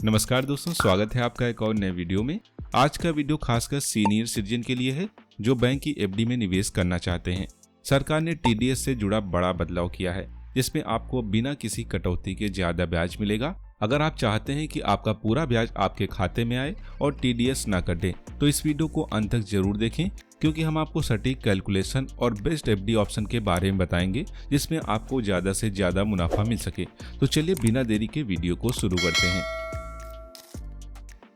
नमस्कार दोस्तों, स्वागत है आपका एक और नए वीडियो में। आज का वीडियो खासकर सीनियर सिटीजन के लिए है जो बैंक की एफडी में निवेश करना चाहते हैं। सरकार ने टीडीएस से जुड़ा बड़ा बदलाव किया है जिसमें आपको बिना किसी कटौती के ज्यादा ब्याज मिलेगा। अगर आप चाहते हैं कि आपका पूरा ब्याज आपके खाते में आए और टीडीएस ना कटे तो इस वीडियो को अंत तक जरूर देखें, क्योंकि हम आपको सटीक कैलकुलेशन और बेस्ट एफडी ऑप्शन के बारे में बताएंगे जिसमें आपको ज्यादा से ज्यादा मुनाफा मिल सके। तो चलिए बिना देरी के वीडियो को शुरू करते हैं।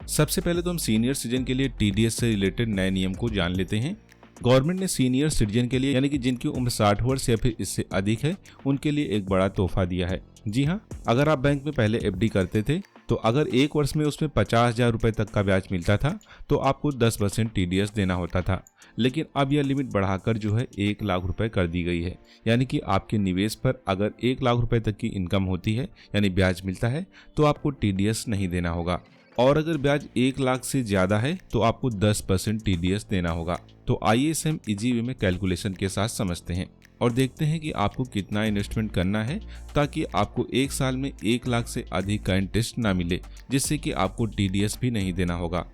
सबसे पहले तो हम सीनियर सिटीजन के लिए टीडीएस से रिलेटेड नए नियम को जान लेते हैं। गवर्नमेंट ने सीनियर सिटीजन के लिए यानी कि जिनकी उम्र 60 वर्ष या फिर इससे अधिक है उनके लिए एक बड़ा तोहफा दिया है। जी हाँ, अगर आप बैंक में पहले एफडी करते थे तो अगर एक वर्ष में उसमें 50,000 रुपए तक का ब्याज मिलता था तो आपको 10% टीडीएस देना होता था। लेकिन अब यह लिमिट बढ़ाकर जो है 1 लाख रुपए कर दी गई है। यानी कि आपके निवेश पर अगर 1 लाख रुपए तक की इनकम होती है यानी ब्याज मिलता है तो आपको टीडीएस नहीं देना होगा, और अगर ब्याज 1 लाख से ज्यादा है तो आपको 10% टीडीएस देना होगा। तो आइए इसे हम इजी वे में कैलकुलेशन के साथ समझते हैं और देखते हैं कि आपको कितना इन्वेस्टमेंट करना है ताकि आपको एक साल में 1 लाख से अधिक का इंटरेस्ट ना मिले, जिससे कि आपको टीडीएस भी नहीं देना होगा।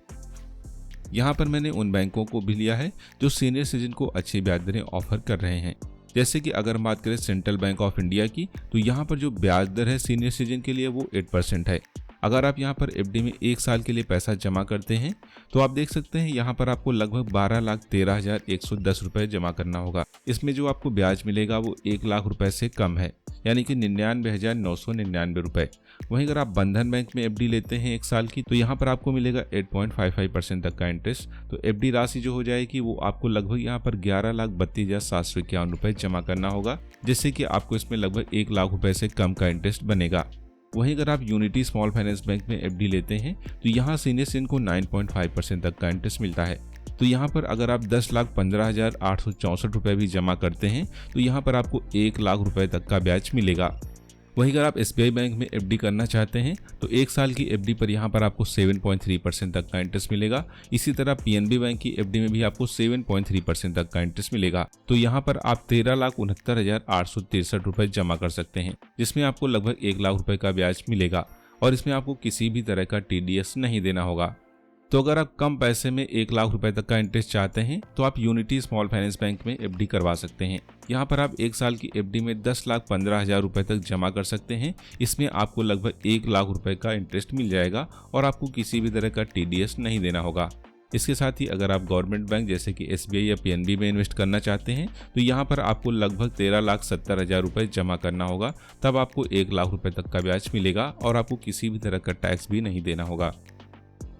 यहाँ पर मैंने उन बैंकों को भी लिया है जो सीनियर सिटीजन को अच्छी ब्याज दरें ऑफर कर रहे हैं। जैसे कि अगर हम बात करें सेंट्रल बैंक ऑफ इंडिया की, तो यहाँ पर जो ब्याज दर है सीनियर सिटीजन के लिए वो 8% है। अगर आप यहाँ पर एफडी में 1 साल के लिए पैसा जमा करते हैं तो आप देख सकते हैं यहाँ पर आपको लगभग 12,13,110 रुपए जमा करना होगा। इसमें जो आपको ब्याज मिलेगा वो 1 लाख रुपए से कम है, यानी कि 99,999 रुपए। वहीं अगर आप बंधन बैंक में एफडी लेते हैं 1 साल की तो यहाँ पर आपको मिलेगा 8.55% तक का इंटरेस्ट। तो एफडी राशि जो हो जाएगी वो आपको लगभग यहाँ पर 11,32,751 रुपए जमा करना होगा, जिससे कि आपको इसमें लगभग 1 लाख रुपए से कम का इंटरेस्ट बनेगा। वहीं अगर आप यूनिटी स्मॉल फाइनेंस बैंक में एफडी लेते हैं तो यहाँ सीनियर सिटीजन को 9.5% तक का इंटरेस्ट मिलता है। तो यहाँ पर अगर आप 10,15,864 रुपए भी जमा करते हैं तो यहाँ पर आपको 1 लाख रुपए तक का ब्याज मिलेगा। वहीं अगर आप एसबीआई बैंक में एफडी करना चाहते हैं तो 1 साल की एफडी पर यहाँ पर आपको 7.3% तक का इंटरेस्ट मिलेगा। इसी तरह पीएनबी बैंक की एफडी में भी आपको 7.3% तक का इंटरेस्ट मिलेगा। तो यहाँ पर आप 13,69,863 रुपए जमा कर सकते हैं, जिसमें आपको लगभग 1 लाख रुपए का ब्याज मिलेगा और इसमें आपको किसी भी तरह का टीडीएस नहीं देना होगा। तो अगर आप कम पैसे में 1 लाख रुपए तक का इंटरेस्ट चाहते हैं तो आप यूनिटी स्मॉल फाइनेंस बैंक में एफडी करवा सकते हैं। यहाँ पर आप 1 साल की एफडी में 10,15,000 रुपए तक जमा कर सकते हैं। इसमें आपको लगभग 1 लाख रुपए का इंटरेस्ट मिल जाएगा और आपको किसी भी तरह का टीडीएस नहीं देना होगा। इसके साथ ही अगर आप गवर्नमेंट बैंक जैसे कि एसबीआई या पीएनबी में इन्वेस्ट करना चाहते हैं तो यहाँ पर आपको लगभग 13,70,000 रुपए जमा करना होगा, तब आपको 1 लाख रुपए तक का ब्याज मिलेगा और आपको किसी भी तरह का टैक्स भी नहीं देना होगा।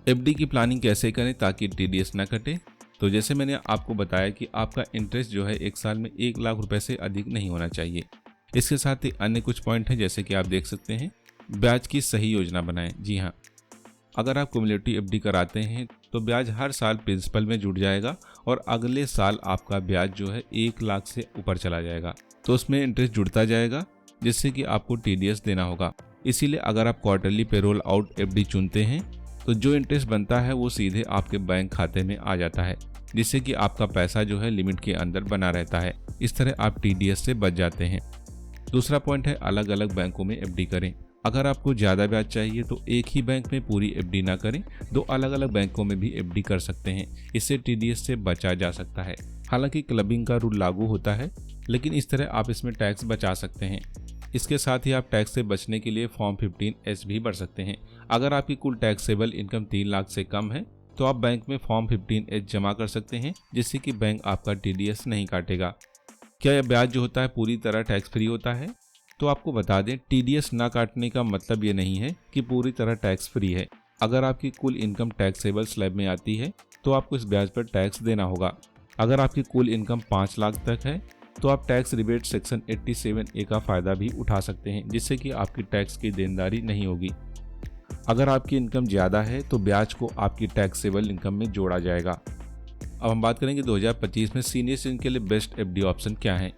एफडी की प्लानिंग कैसे करें ताकि टीडीएस ना कटे? तो जैसे मैंने आपको बताया कि आपका इंटरेस्ट जो है 1 साल में 1 लाख रुपए से अधिक नहीं होना चाहिए। इसके साथ ही अन्य कुछ पॉइंट हैं, जैसे कि आप देख सकते हैं ब्याज की सही योजना बनाएं। जी हाँ, अगर आप क्युमुलेटिव एफडी कराते हैं तो ब्याज हर साल प्रिंसिपल में जुड़ जाएगा और अगले साल आपका ब्याज जो है 1 लाख से ऊपर चला जाएगा, तो उसमें इंटरेस्ट जुड़ता जाएगा जिससे कि आपको टीडीएस देना होगा। इसीलिए अगर आप क्वार्टरली पेरोल आउट एफडी चुनते हैं तो जो इंटरेस्ट बनता है वो सीधे आपके बैंक खाते में आ जाता है, जिससे कि आपका पैसा जो है लिमिट के अंदर बना रहता है। इस तरह आप टीडीएस से बच जाते हैं। दूसरा पॉइंट है अलग अलग बैंकों में एफडी करें। अगर आपको ज़्यादा ब्याज चाहिए तो एक ही बैंक में पूरी एफडी ना करें, 2 अलग अलग बैंकों में भी एफडी कर सकते हैं। इससे टीडीएस से बचा जा सकता है। हालांकि क्लबिंग का रूल लागू होता है, लेकिन इस तरह आप इसमें टैक्स बचा सकते हैं। इसके साथ ही आप टैक्स से बचने के लिए फॉर्म 15H भी भर सकते हैं। अगर आपकी कुल टैक्सेबल इनकम 3 लाख से कम है तो आप बैंक में फॉर्म 15H जमा कर सकते हैं, जिससे कि बैंक आपका टीडीएस नहीं काटेगा। क्या यह ब्याज जो होता है पूरी तरह टैक्स फ्री होता है? तो आपको बता दें, टीडीएस ना काटने का मतलब ये नहीं है कि पूरी तरह टैक्स फ्री है। अगर आपकी कुल इनकम टैक्सेबल स्लैब में आती है तो आपको इस ब्याज पर टैक्स देना होगा। अगर आपकी कुल इनकम 5 लाख तक है तो आप टैक्स रिबेट सेक्शन 87A का फायदा भी उठा सकते हैं, जिससे कि आपकी टैक्स की देनदारी नहीं होगी। अगर आपकी इनकम ज़्यादा है तो ब्याज को आपकी टैक्सेबल इनकम में जोड़ा जाएगा। अब हम बात करेंगे 2025 में सीनियर सिटीजन के लिए बेस्ट एफडी ऑप्शन क्या है।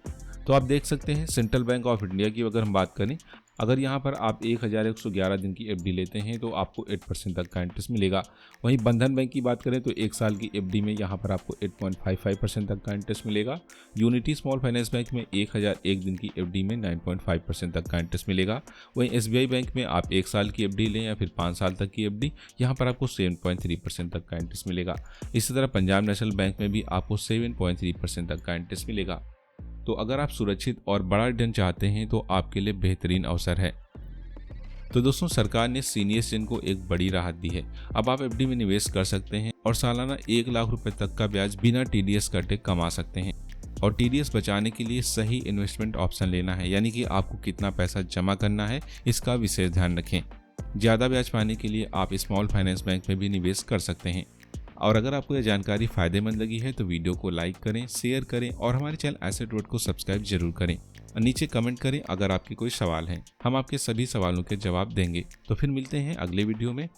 तो आप देख सकते हैं सेंट्रल बैंक ऑफ इंडिया की अगर हम बात करें अगर यहाँ पर आप 1111 दिन की एफडी लेते हैं तो आपको 8% तक का इंटरेस्ट मिलेगा। वहीं बंधन बैंक की बात करें तो 1 साल की एफडी में यहाँ पर आपको 8.55% तक का इंटरेस्ट मिलेगा। यूनिटी स्मॉल फाइनेंस बैंक में 1001 दिन की एफडी में 9.5% तक का इंटरेस्ट मिलेगा। वहीं एसबीआई बैंक में आप 1 साल की एफडी लें या फिर 5 साल तक की एफडी, यहाँ पर आपको 7.3% तक का इंटरेस्ट मिलेगा। इसी तरह पंजाब नेशनल बैंक में भी आपको 7.3% तक का इंटरेस्ट मिलेगा। तो अगर आप सुरक्षित और बड़ा रिटर्न चाहते हैं तो आपके लिए बेहतरीन अवसर है। तो दोस्तों, सरकार ने सीनियर सिटीजन को एक बड़ी राहत दी है। अब आप एफडी में निवेश कर सकते हैं और सालाना 1 लाख रुपए तक का ब्याज बिना टीडीएस कटे कमा सकते हैं। और टीडीएस बचाने के लिए सही इन्वेस्टमेंट ऑप्शन लेना है, यानी कि आपको कितना पैसा जमा करना है इसका विशेष ध्यान रखें। ज़्यादा ब्याज पाने के लिए आप स्मॉल फाइनेंस बैंक में भी निवेश कर सकते हैं। और अगर आपको यह जानकारी फायदेमंद लगी है तो वीडियो को लाइक करें, शेयर करें और हमारे चैनल एसेट वर्ल्ड को सब्सक्राइब जरूर करें। और नीचे कमेंट करें अगर आपके कोई सवाल हैं, हम आपके सभी सवालों के जवाब देंगे। तो फिर मिलते हैं अगले वीडियो में।